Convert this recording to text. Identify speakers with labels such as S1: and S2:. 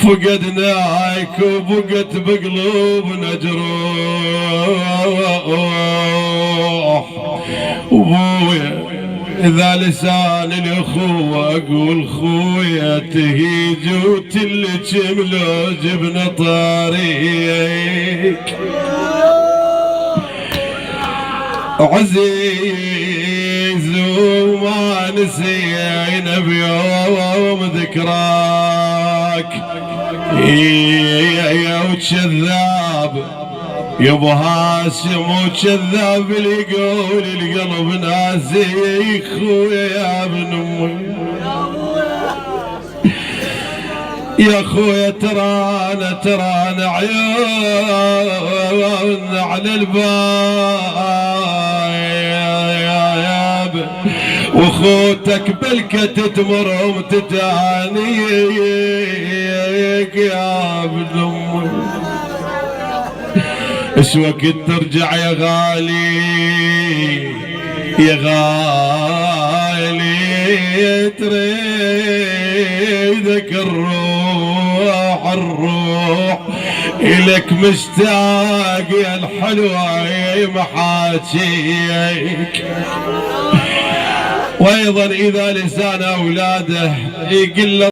S1: فقدناك وبقت بقلوبنا جروح. وبويا إذا لسان الأخوة أقول خويا تهيج وتلجم لو جبنا طريق. عزيز وما نسينا بيوم ذكراك يا وكذاب يا ابو هاشم وكذاب اللي يقول القلب ناسي خويا يا ابن امي. يا خويا ترانا عيون على الباب وخوتك بلكة تتمر وتتانيك يا ابن امي. ايش وقت ترجع يا غالي يا غالي تريدك الروح إلك مشتاق يا الحلوة محاكيك. وايضا اذا لسان اولاده يقل